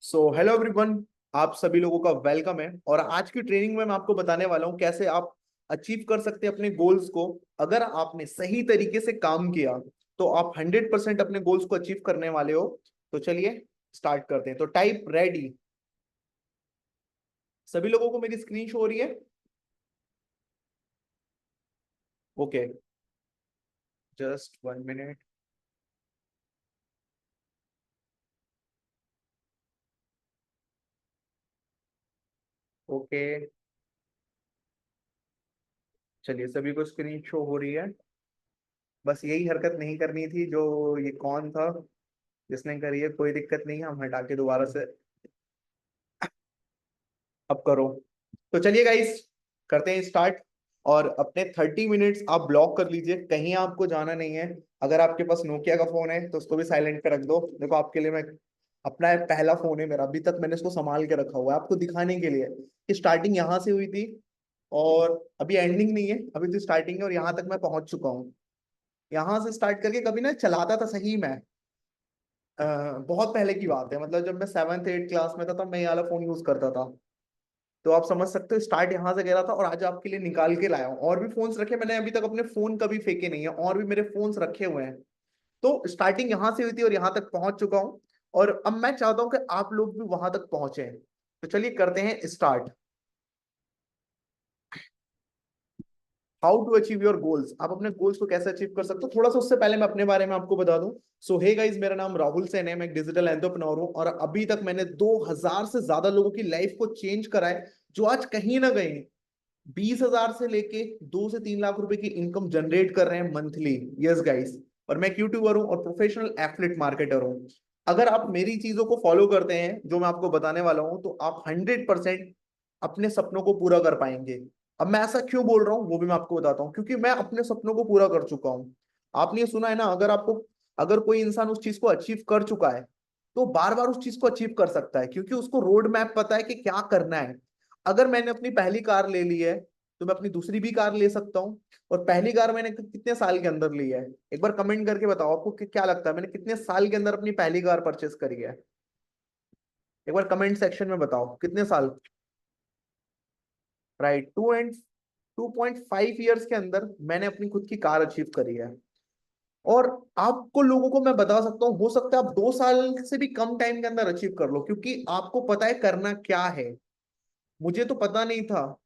Hello everyone. आप सभी लोगों का वेलकम है और आज की ट्रेनिंग में मैं आपको बताने वाला हूँ कैसे आप अचीव कर सकते हैं अपने गोल्स को। अगर आपने सही तरीके से काम किया तो आप 100% अपने गोल्स को अचीव करने वाले हो। तो चलिए स्टार्ट करते हैं। तो टाइप रेडी। सभी लोगों को मेरी स्क्रीन शो हो रही है? Okay, just 1 minute. ओके, चलिए सभी को स्क्रीन शो हो रही है। बस यही हरकत नहीं करनी थी जो ये कौन था जिसने करी है। कोई दिक्कत नहीं है, हम हटा के दोबारा से अब करो। तो चलिए गाइस, करते हैं स्टार्ट। और अपने 30 मिनट्स आप ब्लॉक कर लीजिए, कहीं आपको जाना नहीं है। अगर आपके पास नोकिया का फोन है तो उसको भी साइलेंट पे रख दो। देखो आपके लिए मैं अपना पहला फोन है मेरा, अभी तक मैंने इसको संभाल के रखा हुआ है आपको दिखाने के लिए कि स्टार्टिंग यहाँ से हुई थी और अभी एंडिंग नहीं है, अभी तो स्टार्टिंग है और यहाँ तक मैं पहुंच चुका हूँ। यहाँ से स्टार्ट करके कभी ना चलाता था सही मैं। बहुत पहले की बात है, मतलब जब मैं 7th 8th क्लास में था तब मैं ये वाला फोन यूज करता था। तो आप समझ सकते हो स्टार्ट यहाँ से करा था और आज आपके लिए निकाल के लाया हूँ। और भी फोन्स रखे मैंने, अभी तक अपने फोन कभी फेंके नहीं है, और भी मेरे फोन्स रखे हुए हैं। तो स्टार्टिंग यहाँ से हुई थी और यहाँ तक पहुंच चुका हूँ। और अब मैं चाहता हूँ कि आप लोग भी वहां तक पहुंचे। तो चलिए करते हैं start. How to achieve your goals. आप अपने गोल्स को कैसे अचीव कर सकते हो, थोड़ा सा उससे पहले मैं अपने बारे में आपको बता दूं। हे गाइस, मेरा नाम राहुल सेन है, मैं एक डिजिटल एंटरप्रेन्योर हूं और अभी तक मैंने 2000 से ज्यादा लोगों की लाइफ को चेंज करा है, जो आज कहीं ना कहीं 20,000 से लेके 2 से 3 लाख रुपए की इनकम जनरेट कर रहे हैं मंथली। यस गाइस, और मैं एक यूट्यूबर हूँ और प्रोफेशनल एफिलिएट मार्केटर हूँ। अगर आप मेरी चीजों को फॉलो करते हैं जो मैं आपको बताने वाला हूँ तो आप 100% अपने सपनों को पूरा कर पाएंगे। अब मैं ऐसा क्यों बोल रहा हूँ वो भी मैं आपको बताता हूँ, क्योंकि मैं अपने सपनों को पूरा कर चुका हूँ। आपने ये सुना है ना, अगर कोई इंसान उस चीज को अचीव कर चुका है तो बार बार उस चीज को अचीव कर सकता है, क्योंकि उसको रोड मैप पता है कि क्या करना है। अगर मैंने अपनी पहली कार ले ली है तो मैं अपनी दूसरी भी कार ले सकता हूँ। और पहली कार मैंने कितने साल के अंदर ली है, एक बार कमेंट करके बताओ आपको कि क्या लगता है मैंने कितने साल के अंदर अपनी पहली कार परचेस करी है। एक बार कमेंट सेक्शन में बताओ कितने साल। राइट, 2.5 ईयर्स के अंदर मैंने अपनी खुद की कार अचीव करी है। और आपको लोगों को मैं बता सकता हूँ, हो सकता है आप 2 साल से भी कम टाइम के अंदर अचीव कर लो, क्योंकि आपको पता है करना क्या है। मुझे तो पता नहीं था,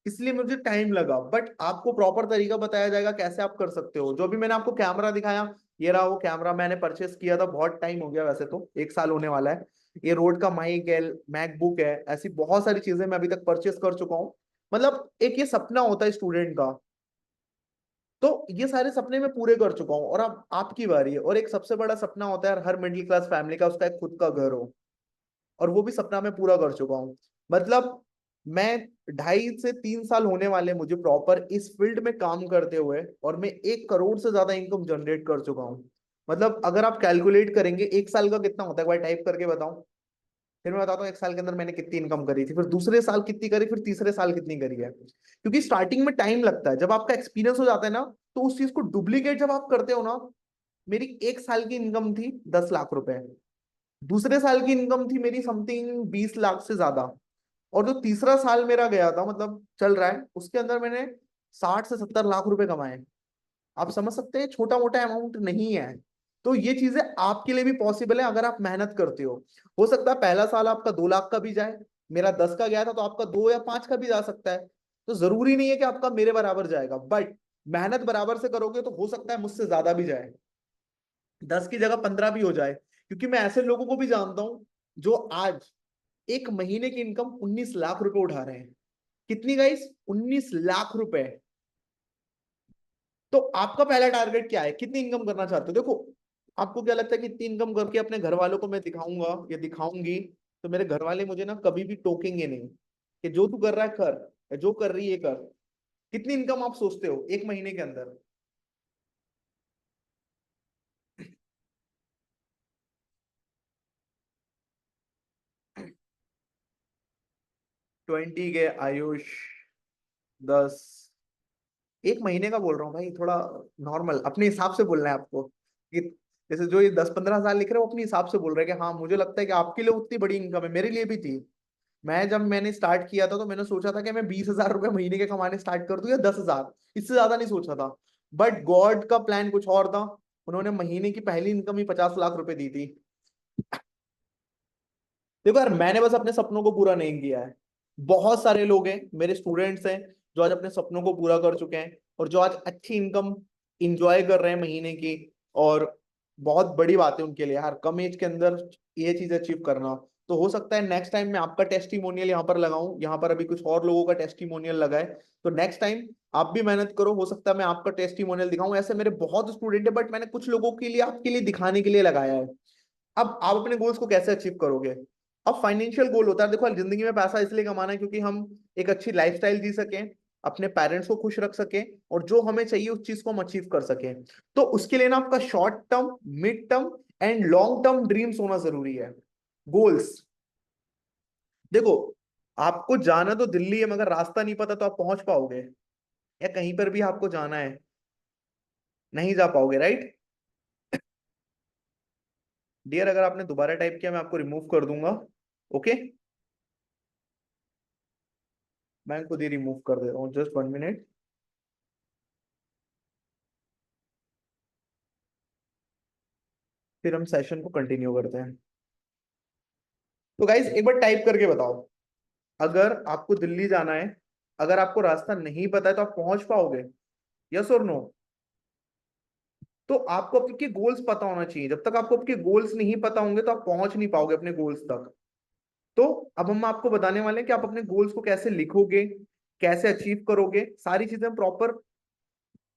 इसलिए मुझे टाइम लगा, बट आपको प्रॉपर तरीका बताया जाएगा कैसे आप कर सकते हो। जो भी मैंने आपको कैमरा दिखाया, ये रहा वो कैमरा, मैंने परचेस किया था, बहुत टाइम हो गया, वैसे तो 1 साल होने वाला है। ये रोड का माइक है, मैकबुक है, ऐसी बहुत सारी चीजें मैं अभी तक परचेस कर चुका हूँ। मतलब एक ये सपना होता है स्टूडेंट का, तो ये सारे सपने मैं पूरे कर चुका हूँ और अब आपकी बारी है। और एक सबसे बड़ा सपना होता है हर मिडिल क्लास फैमिली का, उसका एक खुद का घर हो, और वो भी सपना मैं पूरा कर चुका हूँ। मतलब मैं 2.5 से 3 साल होने वाले मुझे प्रॉपर इस फील्ड में काम करते हुए, और मैं 1 करोड़ से ज्यादा इनकम जनरेट कर चुका हूँ। मतलब अगर आप कैलकुलेट करेंगे 1 साल का कितना होता है, एक बार टाइप करके बताऊं। फिर मैं बताता हूँ 1 साल के अंदर मैंने कितनी इनकम करी थी, फिर दूसरे साल कितनी करी, फिर तीसरे साल कितनी करी है। क्योंकि स्टार्टिंग में टाइम लगता है, जब आपका एक्सपीरियंस हो जाता है ना तो उस चीज को डुप्लीकेट जब आप करते हो ना। मेरी 1 साल की इनकम थी 10 लाख रुपए, दूसरे साल की इनकम थी मेरी समथिंग 20 लाख से ज्यादा, और जो तीसरा साल मेरा गया था, मतलब चल रहा है, उसके अंदर मैंने 60 से 70 लाख रुपए कमाए। आप समझ सकते हैं, छोटा मोटा अमाउंट नहीं है। तो ये चीजें आपके लिए भी पॉसिबल है अगर आप मेहनत करते हो सकता है पहला साल आपका 2 लाख का भी जाए, मेरा 10 का गया था तो आपका 2 या 5 का भी जा सकता है। तो जरूरी नहीं है कि आपका मेरे बराबर जाएगा, बट मेहनत बराबर से करोगे तो हो सकता है मुझसे ज्यादा भी जाए, 10 की जगह 15 भी हो जाए। क्योंकि मैं ऐसे लोगों को भी जानता हूं जो आज एक महीने की इनकम 19 लाख रुपए उठा रहे हैं। कितनी गाइस? 19 लाख रुपए। तो आपका पहला टारगेट क्या है, कितनी इनकम करना चाहते हो? देखो, आपको क्या लगता है कि इतनी इनकम करके अपने घर वालों को मैं दिखाऊंगा या दिखाऊंगी तो मेरे घर वाले मुझे ना कभी भी टोकेंगे नहीं कि जो तू कर रहा है कर, या जो कर रही है कर। कितनी इनकम आप सोचते हो एक महीने के अंदर? 20 के आयुष, 10, एक महीने का बोल रहा हूँ भाई, थोड़ा नॉर्मल अपने हिसाब से बोलना है आपको कि जैसे जो ये 10-15 साल लिख रहे हैं वो अपने हिसाब से बोल रहे हैं कि हाँ मुझे लगता है कि आपके लिए उतनी बड़ी इनकम है, मेरे लिए भी थी। जब मैंने स्टार्ट किया था तो मैंने सोचा था कि मैं 20,000 रुपये महीने के कमाने स्टार्ट कर दूं या 10,000, इससे ज्यादा नहीं सोचा था। बट गॉड का प्लान कुछ और था। उन्होंने महीने की पहली इनकम ही 50 लाख रुपए दी थी। देखो यार, मैंने बस अपने सपनों को पूरा नहीं किया है। बहुत सारे लोग हैं, मेरे स्टूडेंट्स हैं, जो आज अपने सपनों को पूरा कर चुके हैं और जो आज अच्छी इनकम इंजॉय कर रहे हैं महीने की। और बहुत बड़ी बात है उनके लिए यार, कम एज के अंदर ये चीज अचीव करना। तो हो सकता है नेक्स्ट टाइम मैं आपका टेस्टिमोनियल यहाँ पर लगाऊं, यहाँ पर अभी कुछ और लोगों का टेस्टिमोनियल लगाए। तो नेक्स्ट टाइम आप भी मेहनत करो, हो सकता है मैं आपका टेस्टिमोनियल दिखाऊं। ऐसे मेरे बहुत स्टूडेंट है, बट मैंने कुछ लोगों के लिए, आपके लिए दिखाने के लिए लगाया है। अब आप अपने गोल्स को कैसे अचीव करोगे? अब फाइनेंशियल गोल होता है, देखो जिंदगी में पैसा इसलिए कमाना है क्योंकि हम एक अच्छी लाइफस्टाइल जी सकें, अपने पेरेंट्स को खुश रख सकें, और जो हमें चाहिए उस चीज को हम अचीव कर सकें। तो उसके लिए ना आपका short term, mid term and long term dreams होना जरूरी है, गोल्स। देखो, आपको जाना तो दिल्ली है, मगर रास्ता नहीं पता तो आप पहुंच पाओगे? या कहीं पर भी आपको जाना है, नहीं जा पाओगे, राइट? डियर, अगर आपने दोबारा टाइप किया मैं आपको रिमूव कर दूंगा। ओके, मैं खुद ही रिमूव कर दे रहा हूँ, जस्ट 1 मिनट। फिर हम सेशन को कंटिन्यू करते हैं। तो गाइज एक बार टाइप करके बताओ, अगर आपको दिल्ली जाना है, अगर आपको रास्ता नहीं पता है तो आप पहुंच पाओगे? यस और नो? तो आपको आपके गोल्स पता होना चाहिए। जब तक आपको आपके गोल्स नहीं पता होंगे तो आप पहुंच नहीं पाओगे अपने गोल्स तक। तो अब हम आपको बताने वाले हैं कि आप अपने गोल्स को कैसे लिखोगे, कैसे अचीव करोगे, सारी चीजें प्रॉपर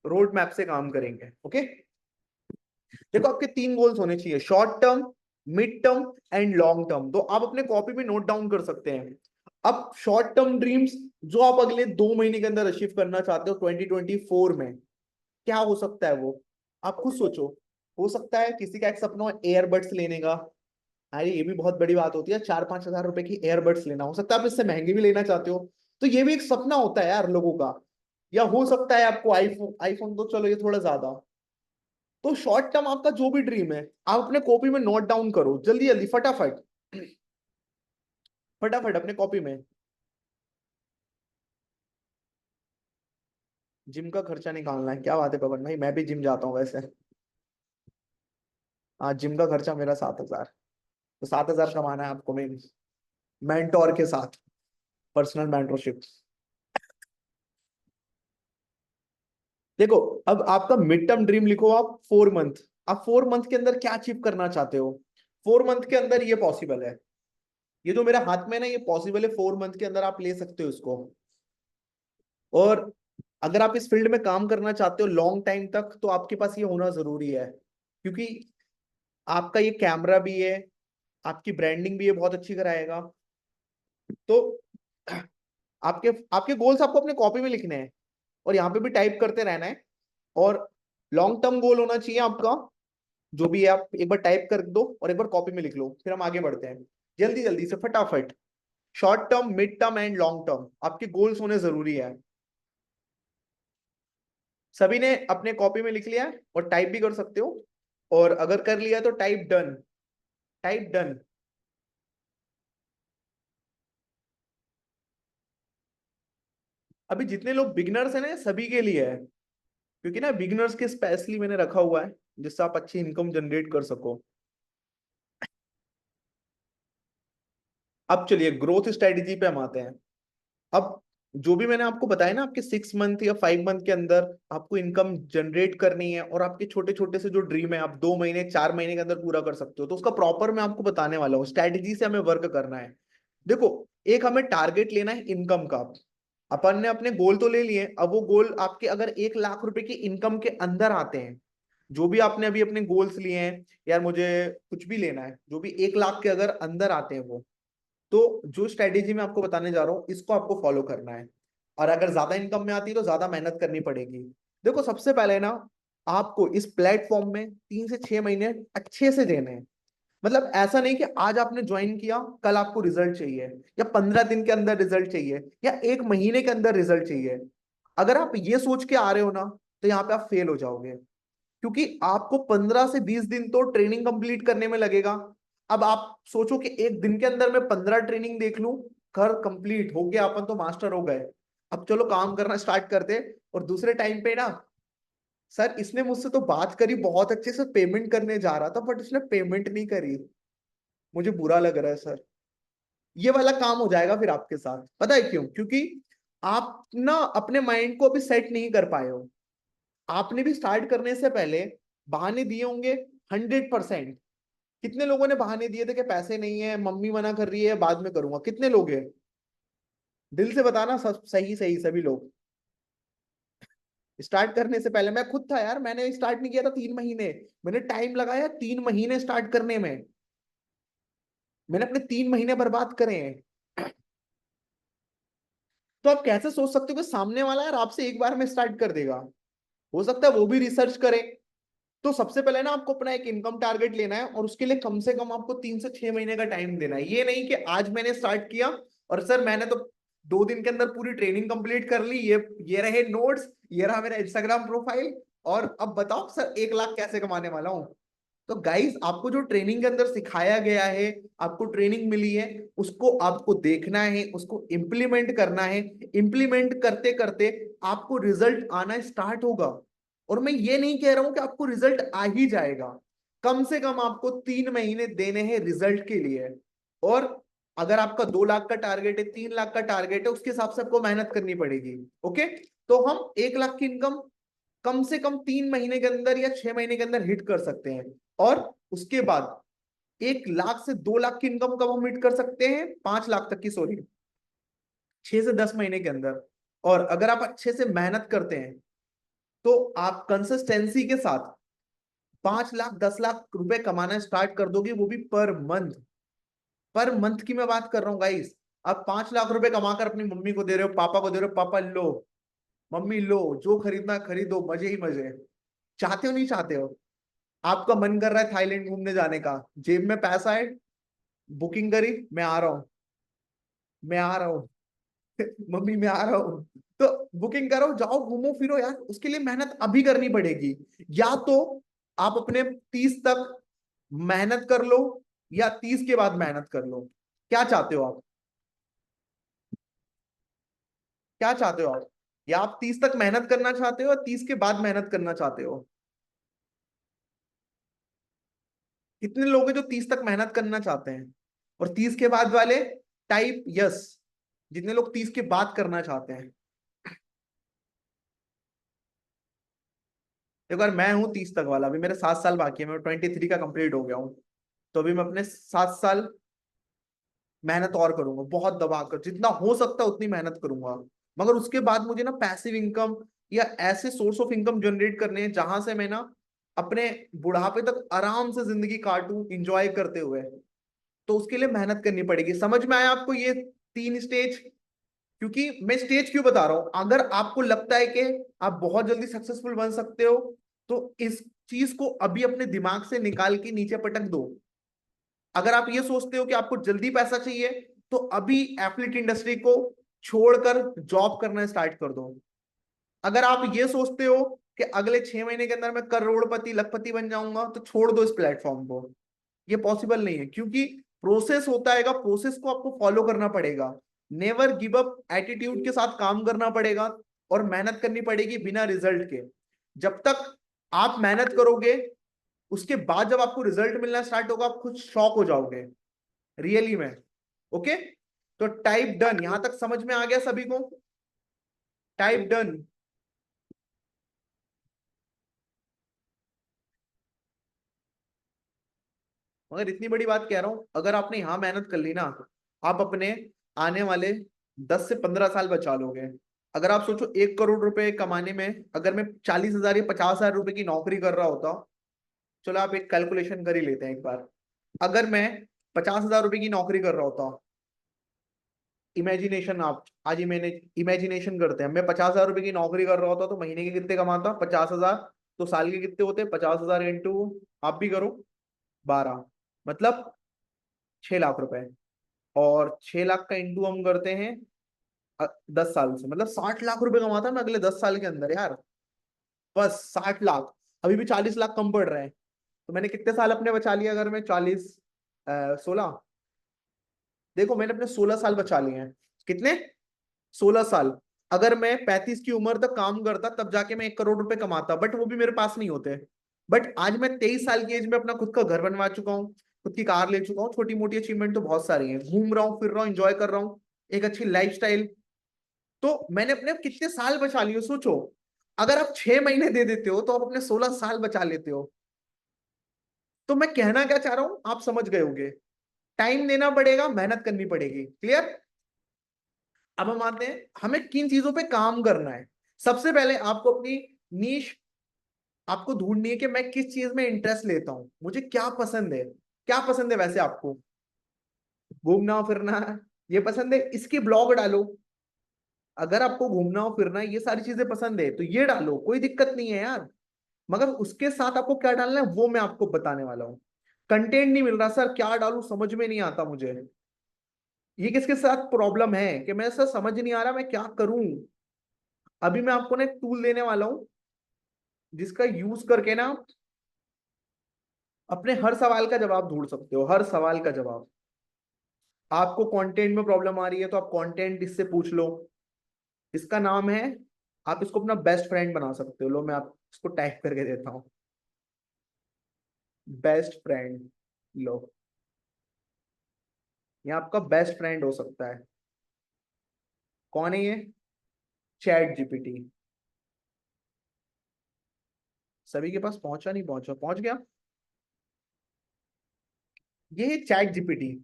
रोड मैप से काम करेंगे। ओके, देखो आपके 3 गोल्स होने चाहिए, short term, mid term and long term. तो आप अपने कॉपी में नोट डाउन कर सकते हैं। अब शॉर्ट टर्म ड्रीम्स जो आप अगले 2 महीने के अंदर अचीव करना चाहते हो 2024 में, क्या हो सकता है वो? आप खुद सोचो। हो सकता है किसी का एक सपना हो एयरबड्स लेने का। अरे ये भी बहुत बड़ी बात होती है, 4-5 हजार रुपए की एयरबड्स लेना। हो सकता है आप इससे महंगे भी लेना चाहते हो। तो ये भी एक सपना होता है यार लोगों का। या हो सकता है आपको आईफोन, आईफोन तो चलो ये थोड़ा ज्यादा। तो शॉर्ट टर्म आपका जो भी ड्रीम है, आप अपने कॉपी में नोट डाउन करो, जल्दी जल्दी, फटाफट। फटाफट अपने कॉपी में। जिम का खर्चा निकालना है, क्या बात है पवन भाई, मैं भी जिम जाता हूँ वैसे। हाँ, जिम का खर्चा मेरा 7,000। तो 7,000 कमाना है आपको मेरी मेंटोर के साथ, पर्सनल मेंटरशिप। देखो, अब आपका मिड टर्म ड्रीम लिखो आप 4 मंथ। आप 4 मंथ के अंदर क्या अचीव करना चाहते हो? 4 मंथ के अंदर ये पॉसिबल है। ये जो मेरे हाथ में है ना, ये पॉसिबल है, 4 मंथ के अंदर आप ले सकते हो इसको। और अगर आप इस फील्ड में काम करना चाहते हो लॉन्ग टाइम तक, तो आपके पास ये होना जरूरी है, क्योंकि आपका ये कैमरा भी है, आपकी ब्रांडिंग भी ये बहुत अच्छी कराएगा। तो आपके आपके गोल्स आपको अपने कॉपी में लिखने हैं और यहाँ पे भी टाइप करते रहना है। और लॉन्ग टर्म गोल होना चाहिए आपका, जो भी है आप एक बार टाइप कर दो और एक बार कॉपी में लिख लो, फिर हम आगे बढ़ते हैं जल्दी जल्दी से फटाफट। Short term, mid term and long term आपके गोल्स होने जरूरी है। सभी ने अपने कॉपी में लिख लिया है और टाइप भी कर सकते हो। और अगर कर लिया तो टाइप डन, टाइप डन। अभी जितने लोग बिगिनर्स हैं ना, सभी के लिए है, क्योंकि ना बिगिनर्स के स्पेशली मैंने रखा हुआ है, जिससे आप अच्छी इनकम जनरेट कर सको। अब चलिए ग्रोथ स्ट्रेटेजी पे हम आते हैं। अब जो भी मैंने आपको बताया ना, आपके 6 मंथ या 5 मंथ के अंदर आपको इनकम जनरेट करनी है, और आपके छोटे छोटे से जो ड्रीम है आप 2 महीने 4 महीने के अंदर पूरा कर सकते हो, तो उसका प्रॉपर मैं आपको बताने वाला हूँ, स्ट्रैटेजी से हमें वर्क करना है। देखो, एक हमें टारगेट लेना है इनकम का। अपन ने अपने गोल तो ले लिए, अब वो गोल आपके अगर 1 लाख रुपए की इनकम के अंदर आते हैं, जो भी आपने अभी अपने गोल्स लिए हैं, यार मुझे कुछ भी लेना है, जो भी 1 लाख के अगर अंदर आते हैं वो, तो जो स्ट्रेटेजी मैं आपको बताने जा रहा हूँ इसको आपको फॉलो करना है। और अगर ज्यादा इनकम में आती है तो ज्यादा मेहनत करनी पड़ेगी। देखो, सबसे पहले ना आपको इस प्लेटफॉर्म में 3 से 6 महीने अच्छे से देने हैं। मतलब ऐसा नहीं कि आज आपने ज्वाइन किया कल आपको रिजल्ट चाहिए, या 15 दिन के अंदर रिजल्ट चाहिए, या 1 महीने के अंदर रिजल्ट चाहिए। अगर आप ये सोच के आ रहे हो ना, तो यहाँ पे आप फेल हो जाओगे। क्योंकि आपको 15 से 20 दिन तो ट्रेनिंग कंप्लीट करने में लगेगा। अब आप सोचो कि एक दिन के अंदर मैं 15 ट्रेनिंग देख लूं, कर कंप्लीट हो गया, अपन तो मास्टर हो गए। अब चलो काम करना स्टार्ट करते। और दूसरे टाइम पे ना, सर इसने मुझसे तो बात करी, बहुत अच्छे से पेमेंट करने जा रहा था, बट इसने पेमेंट नहीं करी, मुझे बुरा लग रहा है सर। ये वाला काम हो जाएगा फिर आपके साथ। पता है क्यों? क्योंकि आप ना अपने माइंड को अभी सेट नहीं कर पाए हो। आपने भी स्टार्ट करने से पहले बहाने दिए होंगे 100%। कितने लोगों ने बहाने दिए थे कि पैसे नहीं है, मम्मी मना कर रही है, बाद में करूंगा? कितने लोग हैं? दिल से बताना, सब सही सही सभी लोग। स्टार्ट करने से पहले मैं खुद था यार, मैंने स्टार्ट नहीं किया था 3 महीने। मैंने टाइम लगाया 3 महीने स्टार्ट करने में। मैंने अपने 3 महीने बर्बाद करे हैं। तो आप कैसे सोच सकते हो कि सामने वाला यार आपसे एक बार में स्टार्ट कर देगा? हो सकता है वो भी रिसर्च करे। तो सबसे पहले ना आपको अपना एक इनकम टारगेट लेना है, और उसके लिए कम से कम आपको 3 से 6 महीने का टाइम देना है। ये नहीं कि आज मैंने स्टार्ट किया और सर मैंने तो 2 दिन के अंदर पूरी ट्रेनिंग कंप्लीट कर ली, ये रहे नोट्स, ये रहा मेरा इंस्टाग्राम प्रोफाइल, और अब बताओ सर 1 लाख कैसे कमाने वाला हूँ। तो गाइस, आपको जो ट्रेनिंग के अंदर सिखाया गया है, आपको ट्रेनिंग मिली है, उसको आपको देखना है, उसको इम्प्लीमेंट करना है। इम्प्लीमेंट करते करते आपको रिजल्ट आना स्टार्ट होगा। और मैं ये नहीं कह रहा हूं कि आपको रिजल्ट आ ही जाएगा। कम से कम आपको 3 महीने देने हैं रिजल्ट के लिए। और अगर आपका 2 लाख का टारगेट है, 3 लाख का टारगेट है, उसके हिसाब से आपको मेहनत करनी पड़ेगी। ओके? तो हम 1 लाख की इनकम कम से कम 3 महीने के अंदर या 6 महीने के अंदर हिट कर सकते हैं। और उसके बाद 1 लाख से 2 लाख की इनकम कब हम हिट कर सकते हैं? 5 लाख तक की, सॉरी, 6 से 10 महीने के अंदर। और अगर आप अच्छे से मेहनत करते हैं तो आप कंसिस्टेंसी के साथ 5 लाख 10 लाख रुपए कमाना स्टार्ट कर दोगे, वो भी पर मंथ। पर मंथ की मैं बात कर रहा हूँ गाइस। आप 5 लाख रुपए कमाकर अपनी मम्मी को दे रहे हो, पापा को दे रहे हो, पापा लो, मम्मी लो, जो खरीदना खरीदो, मजे ही मजे। चाहते हो नहीं चाहते हो? आपका मन कर रहा है थाईलैंड घूमने जाने का, जेब में पैसा है, बुकिंग करी, मैं आ रहा हूँ, मैं आ रहा हूँ। मम्मी मैं आ रहा हूँ। तो बुकिंग करो, जाओ घूमो फिरो यार। उसके लिए मेहनत अभी करनी पड़ेगी। या तो आप अपने 30 तक मेहनत कर लो, या 30 के बाद मेहनत कर लो। क्या चाहते हो आप? क्या चाहते हो आप? या आप 30 तक मेहनत करना चाहते हो, या 30 के बाद मेहनत करना चाहते हो? कितने लोग हैं जो 30 तक मेहनत करना चाहते हैं? और 30 के बाद वाले, टाइप यस। जितने लोग 30 के बाद करना चाहते हैं। एक बार, मैं हूं 30 तक वाला, अभी मेरे 7 साल बाकी है, मैं 23 का कंप्लीट हो गया हूँ। तो अभी मैं अपने 7 साल मेहनत और करूंगा, बहुत दबाकर, जितना हो सकता है उतनी मेहनत करूंगा। मगर उसके बाद मुझे ना पैसिव इनकम या ऐसे सोर्स ऑफ इनकम जनरेट करने हैं जहां से मैं ना अपने बुढ़ापे तक आराम से जिंदगी काटूं, इंजॉय करते हुए। तो उसके लिए मेहनत करनी पड़ेगी। समझ में आया आपको ये 3 स्टेज? क्योंकि मैं स्टेज क्यों बता रहा हूं, अगर आपको लगता है कि आप बहुत जल्दी सक्सेसफुल बन सकते हो, तो इस चीज को अभी अपने दिमाग से निकाल के नीचे पटक दो। अगर आप ये सोचते हो कि आपको जल्दी पैसा चाहिए, तो अभी एफिलिएट इंडस्ट्री को छोड़कर जॉब करना स्टार्ट कर दो। अगर आप ये सोचते हो कि अगले 6 महीने के अंदर मैं करोड़पति लखपति बन जाऊंगा, तो छोड़ दो इस प्लेटफॉर्म को। ये पॉसिबल नहीं है, क्योंकि प्रोसेस होता है, प्रोसेस को आपको फॉलो करना पड़ेगा। नेवर गिव अप एटीट्यूड के साथ काम करना पड़ेगा। और मेहनत करनी पड़ेगी बिना रिजल्ट के। जब तक आप मेहनत करोगे, उसके बाद जब आपको रिजल्ट मिलना स्टार्ट होगा, आप खुद शॉक हो जाओगे, रियली में। ओके? तो टाइप डन। यहां तक समझ में आ गया सभी को? Type done. मगर इतनी बड़ी बात कह रहा हूं, अगर आपने यहां मेहनत कर ली ना, आप अपने आने वाले 10 से 15 साल बचा लोगे। अगर आप सोचो 1 करोड़ रुपए कमाने में, अगर मैं 40,000 या 50,000 रुपए की नौकरी कर रहा होता। चलो आप एक कैलकुलेशन कर ही लेते हैं एक बार। अगर मैं 50,000 रुपए की नौकरी कर रहा होता, इमेजिनेशन, आप आज ही मैंने इमेजिनेशन करते हैं, मैं 50,000 रुपए की नौकरी कर रहा होता तो महीने के कितने कमाता? 50,000। तो साल के कितने होते? 50,000 इंटू, आप भी करो, 12, मतलब 6 लाख रुपए। और 6 लाख का इंटू हम करते हैं 10 साल से, मतलब 60 लाख रुपए कमाता मैं अगले 10 साल के अंदर यार। बस 60 लाख। अभी भी 40 लाख कम पड़ रहे हैं। तो मैंने कितने साल अपने बचा लिए? अगर मैं 16, देखो मैंने अपने 16 साल बचा लिए हैं। कितने? 16 साल। अगर मैं 35 की उम्र तक काम करता तब जाके मैं 1 करोड़ रुपए कमाता, बट वो भी मेरे पास नहीं होते। बट आज मैं 23 साल की एज में अपना खुद का घर बनवा चुका हूँ, खुद की कार ले चुका हूँ, छोटी मोटी अचीवमेंट तो बहुत सारी है, घूम रहा हूँ, फिर रहा हूँ, एंजॉय कर रहा हूँ, एक अच्छी लाइफस्टाइल। तो मैंने अपने कितने साल बचा लिए सोचो। अगर आप 6 महीने दे देते हो तो आप अपने 16 साल बचा लेते हो। तो मैं कहना क्या चाह रहा हूं आप समझ गए होंगे। टाइम देना पड़ेगा, मेहनत करनी पड़ेगी। क्लियर? अब हम आते हैं हमें किन चीजों पे काम करना है। सबसे पहले आपको अपनी नीश आपको ढूंढनी है कि मैं किस चीज में इंटरेस्ट लेता हूं, मुझे क्या पसंद है। क्या पसंद है वैसे आपको? घूमना फिरना ये पसंद है, इसकी ब्लॉग डालो। अगर आपको घूमना और फिरना ये सारी चीजें पसंद है तो ये डालो, कोई दिक्कत नहीं है यार। मगर उसके साथ आपको क्या डालना है वो मैं आपको बताने वाला हूँ। कंटेंट नहीं मिल रहा सर, क्या डालूं समझ में नहीं आता मुझे। ये किसके साथ प्रॉब्लम है कि मैं सर समझ नहीं आ रहा मैं क्या करूं? अभी मैं आपको ना एक टूल देने वाला हूं जिसका यूज करके ना अपने हर सवाल का जवाब ढूंढ सकते हो, हर सवाल का जवाब। आपको कंटेंट में प्रॉब्लम आ रही है तो आप कंटेंट इससे पूछ लो। इसका नाम है, आप इसको अपना बेस्ट फ्रेंड बना सकते हो। लो मैं आप इसको टाइप करके देता हूँ, बेस्ट फ्रेंड। लो, ये आपका बेस्ट फ्रेंड हो सकता है। कौन है ये? Chat GPT. सभी के पास पहुंचा? नहीं पहुंचा? पहुंच गया। ये है चैट जीपीटी।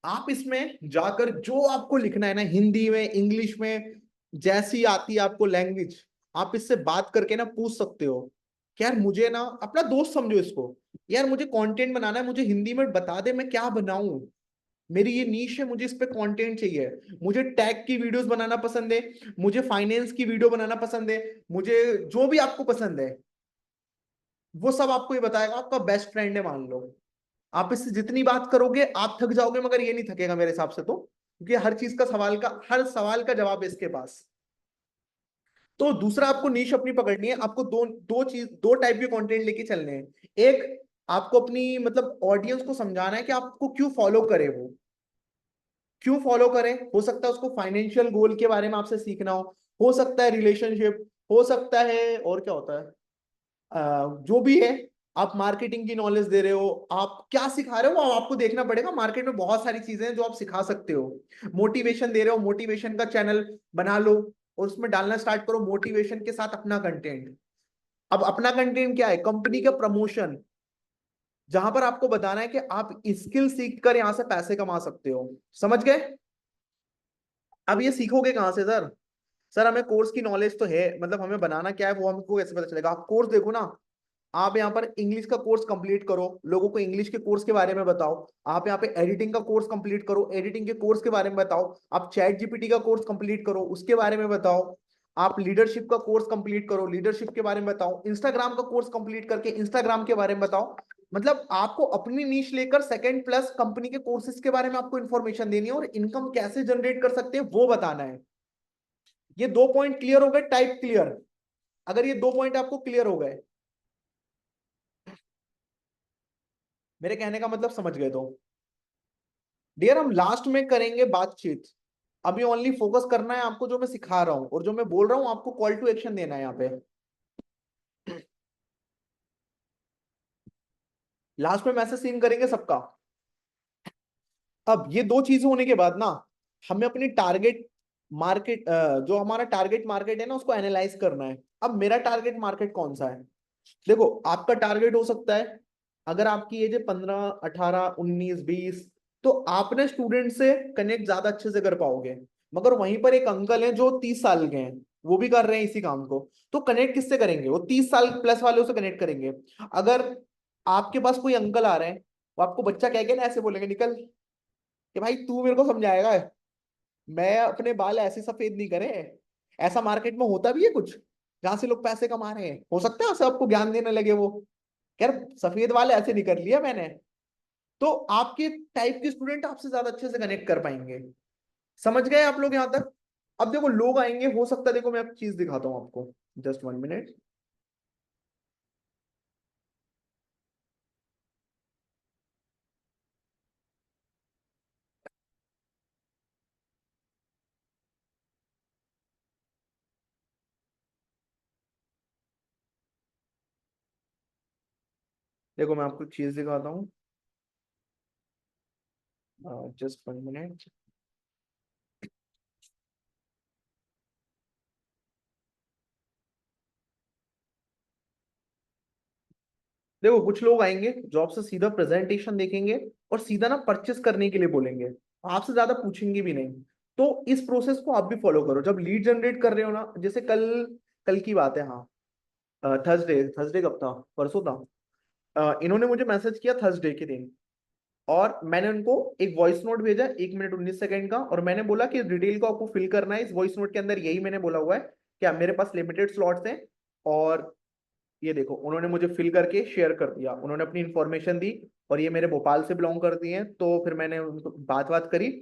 आप इसमें जाकर जो आपको लिखना है ना, हिंदी में, इंग्लिश में, जैसी आती है आपको लैंग्वेज, आप इससे बात करके ना पूछ सकते हो कि यार मुझे ना, अपना दोस्त समझो इसको, यार मुझे कंटेंट बनाना है, मुझे हिंदी में बता दे मैं क्या बनाऊं। मेरी ये नीश है, मुझे इस पे कंटेंट चाहिए। मुझे टैग की वीडियोस बनाना पसंद है, मुझे फाइनेंस की वीडियो बनाना पसंद है, मुझे जो भी आपको पसंद है वो सब आपको ये बताएगा। आपका बेस्ट फ्रेंड है मान लो। आप इससे जितनी बात करोगे आप थक जाओगे, मगर ये नहीं थकेगा मेरे हिसाब से तो, क्योंकि हर चीज का सवाल का, हर सवाल का जवाब है इसके पास। तो दूसरा आपको नीश अपनी पकड़नी है। आपको दो दो टाइप के कंटेंट लेके चलने हैं। एक, आपको अपनी मतलब ऑडियंस को समझाना है कि आपको क्यों फॉलो करे, वो क्यों फॉलो करें। हो सकता है उसको फाइनेंशियल गोल के बारे में आपसे सीखना हो सकता है रिलेशनशिप, हो सकता है और क्या होता है, जो भी है। आप मार्केटिंग की नॉलेज दे रहे हो, आप क्या सिखा रहे हो वो आपको देखना पड़ेगा। मार्केट में बहुत सारी चीजें हैं जो आप सिखा सकते हो। मोटिवेशन दे रहे हो, मोटिवेशन का चैनल बना लो और उसमें डालना स्टार्ट करो मोटिवेशन के साथ अपना कंटेंट। अब अपना कंटेंट क्या है? कंपनी का प्रमोशन, जहां पर आपको बताना है कि आप स्किल सीख कर यहां से पैसे कमा सकते हो। समझ गए? अब ये सीखोगे कहां से सर? सर हमें कोर्स की नॉलेज तो है, मतलब हमें बनाना क्या है वो हमको कैसे पता चलेगा? आप कोर्स देखो ना। आप यहाँ पर इंग्लिश का कोर्स कंप्लीट करो, लोगों को इंग्लिश के कोर्स के बारे में बताओ। आप यहाँ पे एडिटिंग का कोर्स कंप्लीट करो, एडिटिंग के कोर्स के बारे में बताओ। आप चैट जीपीटी का कोर्स कंप्लीट करो, उसके बारे में बताओ। आप लीडरशिप का कोर्स कंप्लीट करो, लीडरशिप के बारे में बताओ। इंस्टाग्राम का कोर्स कंप्लीट करके इंस्टाग्राम के बारे में बताओ। मतलब आपको अपनी नीश लेकर सेकंड प्लस कंपनी के कोर्सेज के बारे में आपको इंफॉर्मेशन देनी है, और इनकम कैसे जनरेट कर सकते हैं वो बताना है। ये 2 पॉइंट क्लियर हो गए, टाइप क्लियर। अगर ये 2 पॉइंट आपको क्लियर हो गए, मेरे कहने का मतलब समझ गए तो डियर हम लास्ट में करेंगे बातचीत। अभी ओनली फोकस करना है आपको जो मैं सिखा रहा हूं और जो मैं बोल रहा हूं, आपको कॉल टू एक्शन देना है यहाँ पे। लास्ट में मैसेज सीन करेंगे सबका। अब ये दो चीजें होने के बाद ना, हमें अपनी टारगेट मार्केट, जो हमारा टारगेट मार्केट है ना उसको एनालाइज करना है। अब मेरा टारगेट मार्केट कौन सा है? देखो आपका टारगेट हो सकता है, अगर आपकी एज है 15, 18, 19, 20, तो आप ना स्टूडेंट से कनेक्ट ज्यादा अच्छे से कर पाओगे। मगर वहीं पर एक अंकल हैं जो 30 साल के हैं, वो भी कर रहे हैं इसी काम को, तो कनेक्ट किससे करेंगे? वो 30 साल प्लस वालों से कनेक्ट करेंगे। अगर आपके पास कोई अंकल आ रहे हैं, वो आपको बच्चा कह के ना ऐसे बोलेंगे, निकल कि भाई तू मेरे को समझाएगा, मैं अपने बाल ऐसे सफेद नहीं करे। ऐसा मार्केट में होता भी है कुछ, जहां से लोग पैसे कमा रहे हैं। हो सकता है सबको ज्ञान देने लगे वो, यार सफेद वाले ऐसे नहीं कर लिया मैंने। तो आपके टाइप के स्टूडेंट आपसे ज्यादा अच्छे से कनेक्ट कर पाएंगे। समझ गए आप लोग यहां तक? अब देखो लोग आएंगे, हो सकता है, देखो मैं एक चीज दिखाता हूँ आपको, जस्ट 1 मिनट। देखो मैं आपको एक चीज दिखाता हूँ, जस्ट 1 मिनट। देखो कुछ लोग आएंगे जॉब से सीधा प्रेजेंटेशन देखेंगे और सीधा ना परचेस करने के लिए बोलेंगे, आपसे ज्यादा पूछेंगे भी नहीं। तो इस प्रोसेस को आप भी फॉलो करो जब लीड जनरेट कर रहे हो ना। जैसे कल कल की बात है, हाँ, थर्सडे, थर्सडे कब था, परसों था। इन्होंने मुझे मैसेज किया थर्सडे के दिन, और मैंने उनको एक वॉइस नोट भेजा 1 मिनट 19 सेकंड का, और मैंने बोला कि डिटेल को आपको फिल करना है। इस वॉइस नोट के अंदर यही मैंने बोला हुआ है कि मेरे पास लिमिटेड स्लॉट्स हैं, और ये देखो उन्होंने मुझे फिल करके शेयर कर दिया, उन्होंने अपनी इंफॉर्मेशन दी, और ये मेरे भोपाल से बिलोंग करती हैं। तो फिर मैंने उनको बात बात करी,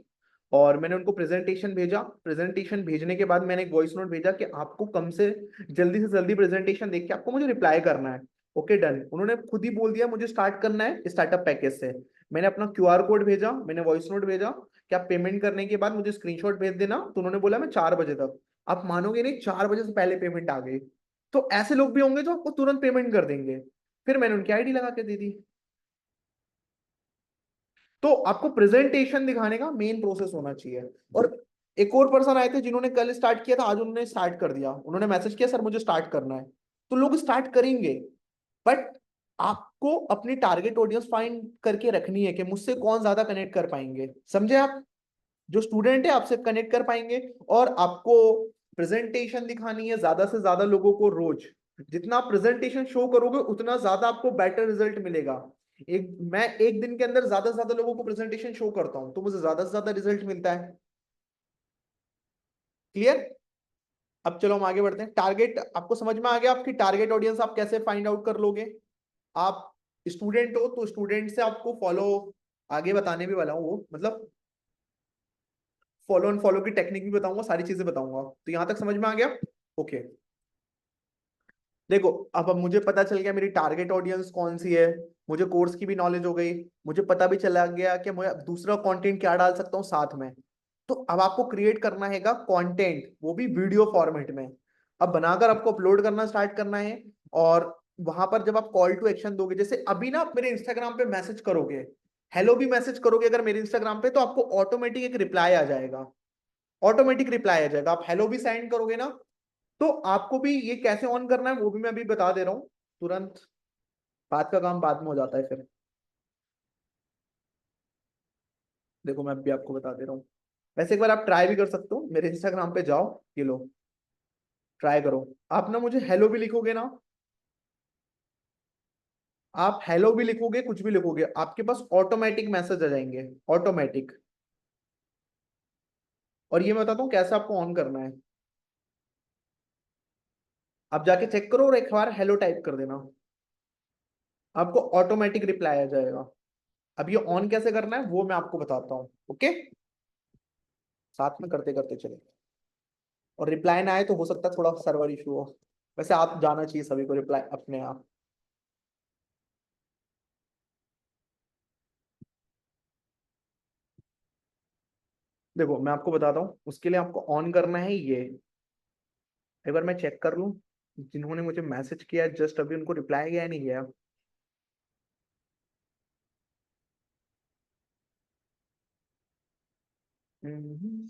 और मैंने उनको प्रेजेंटेशन भेजा। प्रेजेंटेशन भेजने के बाद मैंने एक वॉइस नोट भेजा कि आपको कम से जल्दी प्रेजेंटेशन देख के आपको मुझे रिप्लाई करना है। ओके डन, उन्होंने खुद ही बोल दिया मुझे स्टार्ट करना है स्टार्टअप पैकेज से। मैंने अपना क्यूआर कोड भेजा, मैंने वॉइस नोट भेजा कि आप पेमेंट करने के बाद मुझे स्क्रीनशॉट भेज देना। तो उन्होंने बोला मैं 4 बजे तक। आप मानोगे नहीं, 4 बजे से पहले पेमेंट आ गई। तो ऐसे लोग भी होंगे जो आपको तुरंत पेमेंट कर देंगे। फिर मैंने उनकी आईडी लगा के दे दी। तो आपको प्रेजेंटेशन दिखाने का मेन प्रोसेस होना चाहिए। और एक और पर्सन आए थे जिन्होंने कल स्टार्ट किया था, आज उन्होंने स्टार्ट कर दिया, उन्होंने मैसेज किया सर मुझे स्टार्ट करना है। तो लोग स्टार्ट करेंगे, बट आपको अपनी टारगेट ऑडियंस फाइंड करके रखनी है कि मुझसे कौन ज्यादा कनेक्ट कर पाएंगे, समझे आप। जो स्टूडेंट है आपसे कनेक्ट कर पाएंगे, और आपको प्रेजेंटेशन दिखानी है ज्यादा से ज्यादा लोगों को रोज। जितना आप प्रेजेंटेशन शो करोगे उतना ज्यादा आपको बेटर रिजल्ट मिलेगा। मैं एक दिन के अंदर ज्यादा से ज्यादा लोगों को प्रेजेंटेशन शो करता हूं तो मुझे ज्यादा से ज्यादा रिजल्ट मिलता है। क्लियर। अब चलो हम आगे बढ़ते हैं। टारगेट आपको समझ में आ गया, आपकी टारगेट ऑडियंस आप कैसे फाइंड आउट कर लोगे। आप स्टूडेंट हो तो स्टूडेंट से आपको फॉलो, आगे बताने भी वाला हूँ वो, मतलब फॉलो एंड फॉलो की टेक्निक भी बताऊंगा, सारी चीजें बताऊंगा। तो यहां तक समझ में आ गया। ओके। देखो अब मुझे पता चल गया मेरी टारगेट ऑडियंस कौन सी है, मुझे कोर्स की भी नॉलेज हो गई, मुझे पता भी चला गया कि मैं दूसरा कंटेंट क्या डाल सकता हूँ साथ में। तो अब आपको क्रिएट करना हैगा कंटेंट, वो भी वीडियो फॉर्मेट में। अब बनाकर आपको अपलोड करना स्टार्ट करना है। और वहां पर जब आप कॉल टू एक्शन दोगे, जैसे अभी ना आप मेरे इंस्टाग्राम पे मैसेज करोगे, हेलो भी मैसेज करोगे अगर मेरे इंस्टाग्राम पे, तो आपको ऑटोमेटिक एक रिप्लाई आ जाएगा। ऑटोमेटिक रिप्लाई आ जाएगा। आप हेलो भी सेंड करोगे ना, तो आपको भी ये कैसे ऑन करना है वो भी मैं अभी बता दे रहा हूँ तुरंत। बात का काम बाद में हो जाता है फिर। देखो मैं अभी आपको बता दे रहा हूँ। वैसे एक बार आप ट्राई भी कर सकते हो, मेरे इंस्टाग्राम पे जाओ, ये लो, ट्राई करो। आप ना मुझे हेलो भी लिखोगे ना, आप हेलो भी लिखोगे कुछ भी लिखोगे, आपके पास ऑटोमेटिक मैसेज आ जाएंगे, ऑटोमेटिक। और ये मैं बताता हूँ कैसे आपको ऑन करना है। आप जाके चेक करो और एक बार हेलो टाइप कर देना, आपको ऑटोमेटिक रिप्लाई आ जाएगा। अब ये ऑन कैसे करना है वो मैं आपको बताता हूँ। ओके, साथ में करते करते चले। और रिप्लाई ना आए तो हो सकता है थोड़ा सर्वर इशू हो। वैसे आप जाना चाहिए सभी को रिप्लाई अपने आप। देखो मैं आपको बताता हूँ, उसके लिए आपको ऑन करना है ये। एक बार मैं चेक कर लूँ जिन्होंने मुझे मैसेज किया है जस्ट अभी उनको रिप्लाई गया है नहीं गया। हम्म।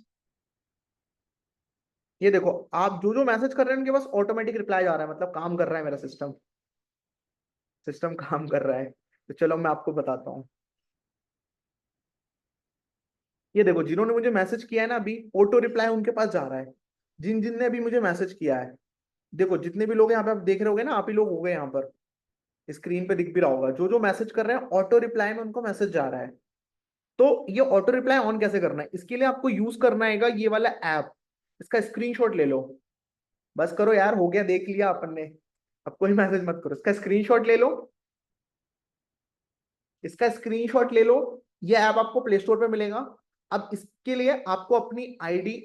ये देखो, आप जो जो मैसेज कर रहे हैं उनके पास ऑटोमेटिक रिप्लाई आ रहा है, मतलब काम कर रहा है मेरा सिस्टम। सिस्टम काम कर रहा है। तो चलो मैं आपको बताता हूँ। ये देखो जिन्होंने मुझे मैसेज किया है ना, अभी ऑटो रिप्लाई उनके पास जा रहा है, जिन जिन ने अभी मुझे मैसेज किया है। देखो जितने भी लोग यहाँ पे आप देख रहे होगे ना, आप ही लोग हो गए यहाँ पर, स्क्रीन पे दिख भी रहा होगा जो जो मैसेज कर रहे हैं ऑटो रिप्लाई में उनको मैसेज जा रहा है। तो ये ऑटो रिप्लाई ऑन कैसे करना है, इसके लिए आपको यूज करना है ये वाला ऐप। इसका स्क्रीनशॉट ले लो। बस करो यार, हो गया, देख लिया अपन ने। अब कोई मैसेज मत करो, इसका स्क्रीनशॉट ले लो। इसका स्क्रीनशॉट ले लो। ये ऐप आपको प्ले स्टोर पे मिलेगा। अब इसके लिए आपको अपनी आईडी,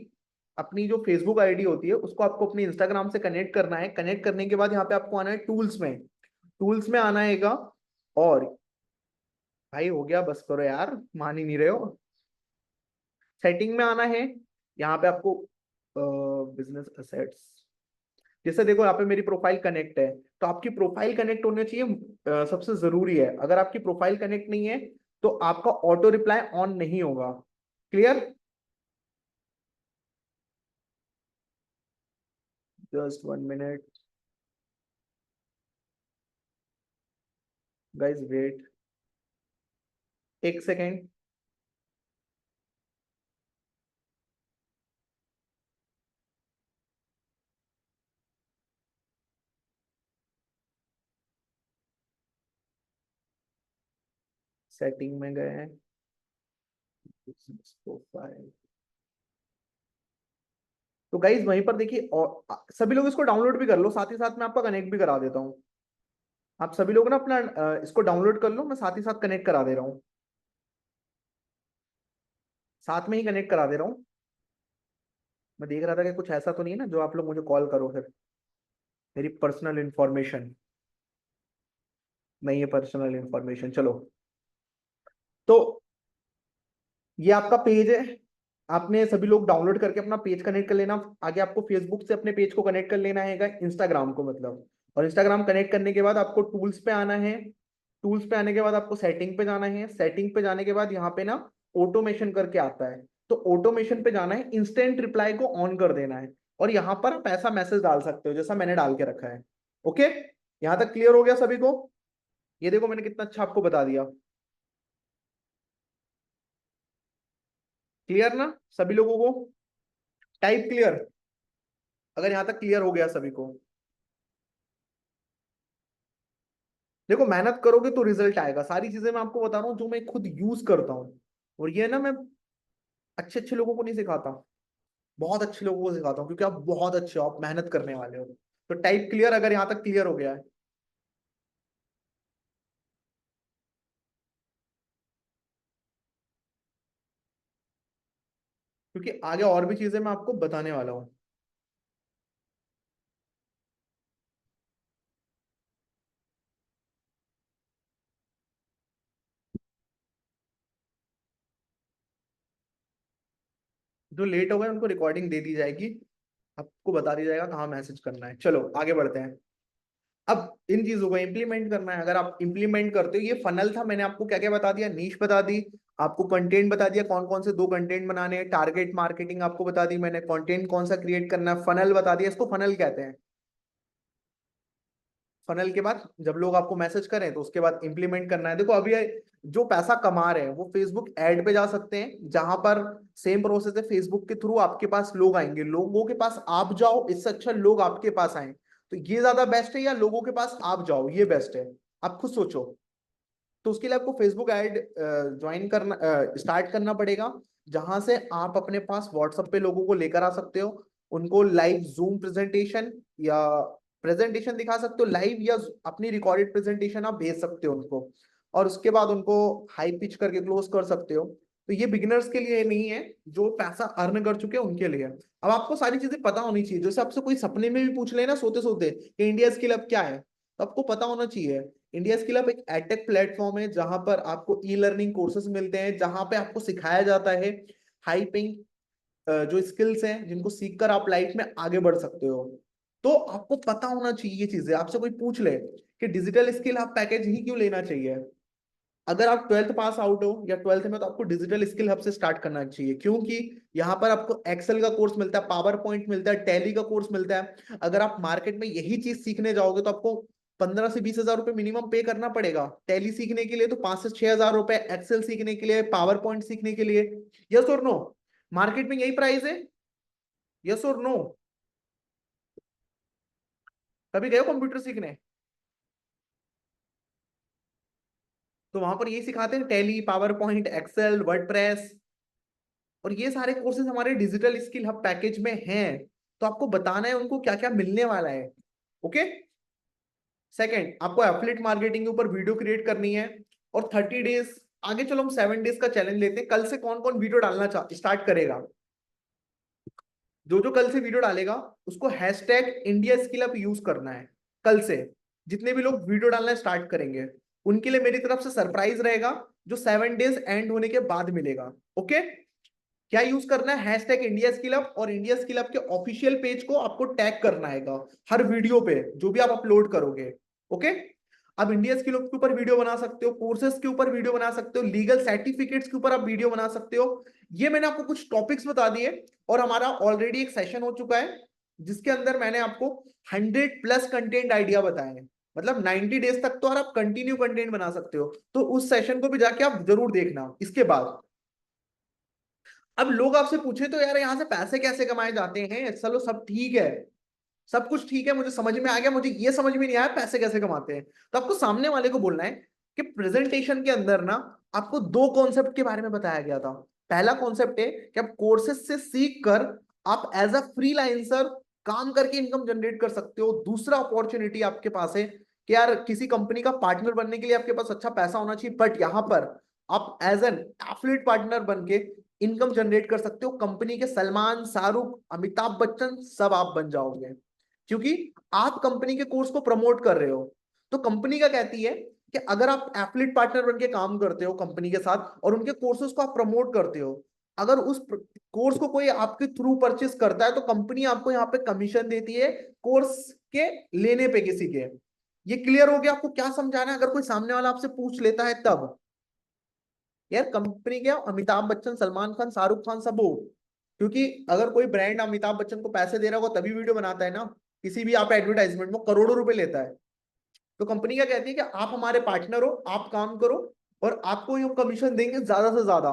अपनी जो फेसबुक आईडी होती है उसको आपको अपने इंस्टाग्राम से कनेक्ट करना है। कनेक्ट करने के बाद यहाँ पे आपको आना है टूल्स में। टूल्स में आना हैगा। और भाई हो गया, बस करो यार, मान ही नहीं रहे हो। सेटिंग में आना है। यहाँ पे आपको बिजनेस असेट्स, जैसे देखो यहाँ पे मेरी प्रोफाइल कनेक्ट है, तो आपकी प्रोफाइल कनेक्ट होनी चाहिए, सबसे जरूरी है। अगर आपकी प्रोफाइल कनेक्ट नहीं है तो आपका ऑटो रिप्लाई ऑन नहीं होगा। Clear? Just 1 minute guys, wait 1 second. Setting में गए हैं, प्रोफाइल। तो गाइज वहीं पर देखिए, और सभी लोग इसको डाउनलोड भी कर लो, साथ ही साथ मैं आपका कनेक्ट भी करा देता हूँ। आप सभी लोग ना अपना इसको डाउनलोड कर लो, मैं साथ ही साथ कनेक्ट करा दे रहा हूँ, साथ में ही कनेक्ट करा दे रहा हूँ। मैं देख रहा था कि कुछ ऐसा तो नहीं है ना जो आप लोग मुझे कॉल करो फिर, मेरी पर्सनल इंफॉर्मेशन नहीं है, पर्सनल इंफॉर्मेशन। चलो, तो ये आपका पेज है, आपने सभी लोग डाउनलोड करके अपना पेज कनेक्ट कर लेना। आगे आपको फेसबुक से अपने पेज को कनेक्ट कर लेना है, इंस्टाग्राम को मतलब। और इंस्टाग्राम कनेक्ट करने के बाद आपको टूल्स पे आना है, टूल्स पे आने के बाद आपको सेटिंग पे जाना है, सेटिंग पे जाने के बाद यहाँ पे ना ऑटोमेशन करके आता है, तो ऑटोमेशन पे जाना है, इंस्टेंट रिप्लाई को ऑन कर देना है। और यहाँ पर आप ऐसा मैसेज डाल सकते हो जैसा मैंने डाल के रखा है। ओके, यहाँ तक क्लियर हो गया सभी को? ये देखो मैंने कितना अच्छा आपको बता दिया। क्लियर ना सभी लोगों को? टाइप क्लियर, अगर यहां तक क्लियर हो गया सभी को। देखो मेहनत करोगे तो रिजल्ट आएगा, सारी चीजें मैं आपको बता रहा हूँ जो मैं खुद यूज करता हूँ। और ये ना मैं अच्छे अच्छे लोगों को नहीं सिखाता, बहुत अच्छे लोगों को सिखाता हूँ, क्योंकि आप बहुत अच्छे हो, आप मेहनत करने वाले हो। तो टाइप क्लियर अगर यहाँ तक क्लियर हो गया है। क्योंकि आगे और भी चीजें मैं आपको बताने वाला हूँ। जो लेट हो गए उनको रिकॉर्डिंग दे दी जाएगी, आपको बता दिया जाएगा कहाँ मैसेज करना है। चलो आगे बढ़ते हैं। अब इन चीजों को इम्प्लीमेंट करना है। अगर आप इम्प्लीमेंट करते हो, ये फनल था, मैंने आपको क्या क्या बता दिया, नीश बता दी, आपको कंटेंट बता दिया कौन कौन से 2 कंटेंट बनाने हैं, टारगेट मार्केटिंग आपको बता दी मैंने, कंटेंट कौन सा क्रिएट करना है, फनल बता दिया, इसको फनल कहते हैं। फनल के बाद जब लोग आपको मैसेज करें तो उसके बाद इंप्लीमेंट करना है। देखो अभी जो पैसा कमा रहे हैं वो फेसबुक एड पे जा सकते हैं, जहां पर सेम प्रोसेस है, फेसबुक के थ्रू आपके पास लोग आएंगे, लोगों के पास आप जाओ, इससे अच्छा लोग आपके पास आए, तो ये ज्यादा बेस्ट है या लोगों के पास आप जाओ ये बेस्ट है? आप खुद सोचो। तो उसके लिए आपको फेसबुक ऐड ज्वाइन करना, स्टार्ट करना पड़ेगा, जहां से आप अपने पास व्हाट्सएप पे लोगों को लेकर आ सकते हो, उनको लाइव जूम प्रेजेंटेशन या प्रेजेंटेशन दिखा सकते हो लाइव, या अपनी रिकॉर्डेड प्रेजेंटेशन आप भेज सकते हो उनको, और उसके बाद उनको हाई पिच करके क्लोज कर सकते हो। तो ये बिगिनर्स के लिए नहीं है, जो पैसा अर्न कर चुके हैं उनके लिए। अब आपको सारी चीजें पता होनी चाहिए, जैसे आपसे कोई सपने में भी पूछ लेना सोते सोते कि इंडिया स्किल अब क्या है, तो आपको पता होना चाहिए। इंडिया स्किल हब एक एडटेक प्लेटफॉर्म है, जहां पर आपको ई लर्निंग कोर्सेज मिलते हैं, जहां पे आपको सिखाया जाता है हाई पेइंग जो स्किल्स हैं जिनको सीखकर आप लाइफ में आगे बढ़ सकते हो। तो आपको पता होना चाहिए ये चीजें। आपसे कोई पूछ ले कि डिजिटल स्किल हब पैकेज ही क्यों लेना चाहिए, अगर आप 12th पास आउट हो या 12th में, तो आपको डिजिटल स्किल हब से स्टार्ट करना चाहिए, क्योंकि यहाँ पर आपको एक्सेल का कोर्स मिलता है, पावर पॉइंट मिलता है, टैली का कोर्स मिलता है। अगर आप मार्केट में यही चीज सीखने जाओगे तो आपको 15 से 20 हजार रुपए मिनिमम पे करना पड़ेगा टैली सीखने के लिए, तो 5 से 6 हजार रुपए एक्सेल सीखने के लिए, पावर पॉइंट सीखने के लिए। यस और नो? मार्केट में यही प्राइस है, यस और नो? कभी गए हो कंप्यूटर सीखने? तो वहां पर यही सिखाते हैं, Tally, PowerPoint, Excel, WordPress, और ये सारे कोर्सेज हमारे डिजिटल स्किल हब पैकेज में हैं। तो आपको बताना है उनको क्या क्या मिलने वाला है। ओके, सेकंड, आपको एफिलिएट मार्केटिंग के ऊपर वीडियो क्रिएट करनी है, और 30 डेज, आगे चलो हम 7 डेज का चैलेंज लेते हैं। कल से कौन कौन वीडियो डालना स्टार्ट करेगा? जो जो कल से वीडियो डालेगा उसको hashtag India skill up use करना है। कल से जितने भी लोग वीडियो डालना स्टार्ट करेंगे उनके लिए मेरी तरफ से सरप्राइज रहेगा, जो 7 डेज एंड होने के बाद मिलेगा। ओके, क्या यूज करना है, हैशटैग इंडिया स्किल हब, और इंडिया स्किल हब के ऑफिशियल पेज को आपको टैग करना है हर वीडियो पे जो भी आप अपलोड करोगे। ओके। अब इंडिया स्किल हब के ऊपर वीडियो बना सकते हो, कोर्सेज के ऊपर वीडियो बना सकते हो, लीगल सर्टिफिकेट्स के ऊपर आप वीडियो बना सकते हो। ये मैंने आपको कुछ टॉपिक्स बता दिए, और हमारा ऑलरेडी एक सेशन हो चुका है जिसके अंदर मैंने आपको 100+ कंटेंट आइडिया बताए हैं। मतलब 90 डेज तक तो आप कंटिन्यू कंटेंट बना सकते हो, तो उस सेशन को भी जाके आप जरूर देखना। इसके बाद अब लोग आपसे पूछे तो यार यहाँ से पैसे कैसे कमाए जाते हैं, चलो सब ठीक है, सब कुछ ठीक है, मुझे समझ में आ गया, मुझे ये समझ में नहीं आया पैसे कैसे कमाते हैं। तो आपको सामने वाले को बोलना है कि प्रेजेंटेशन के अंदर ना आपको दो कॉन्सेप्ट के बारे में बताया गया था। पहला कॉन्सेप्ट है कि आप कोर्सेज से सीख कर आप एज अ फ्रीलांसर काम करके इनकम जनरेट कर सकते हो। दूसरा अपॉर्चुनिटी आपके पास है कि यार किसी कंपनी का पार्टनर बनने के लिए आपके पास अच्छा पैसा होना चाहिए, बट यहां पर आप एज एन एफिलिएट पार्टनर बन के इनकम जनरेट कर सकते हो। कंपनी के सलमान, शाहरुख, अमिताभ बच्चन सब आप बन जाओगे, क्योंकि आप कंपनी के कोर्स को प्रमोट कर रहे हो। तो कंपनी का कहती है कि अगर आप एफिलिएट पार्टनर बन के काम करते हो कंपनी के साथ और उनके कोर्सेज को आप प्रमोट करते हो, अगर उस कोर्स को कोई आपके थ्रू परचेस करता है तो कंपनी आपको यहाँ पे कमीशन देती है कोर्स के लेने पे किसी के। ये क्लियर हो गया आपको क्या समझाना है? अगर कोई सामने वाला आपसे पूछ लेता है तब, यार कंपनी क्या, अमिताभ बच्चन, सलमान खान, शाहरुख खान सब हो, क्योंकि अगर कोई ब्रांड अमिताभ बच्चन को पैसे दे रहा होगा तभी वीडियो बनाता है ना। किसी भी आप एडवर्टाइजमेंट में करोड़ों रुपए लेता है। तो कंपनी क्या कहती है कि आप हमारे पार्टनर हो, आप काम करो और आपको ये कमीशन देंगे ज्यादा से ज्यादा।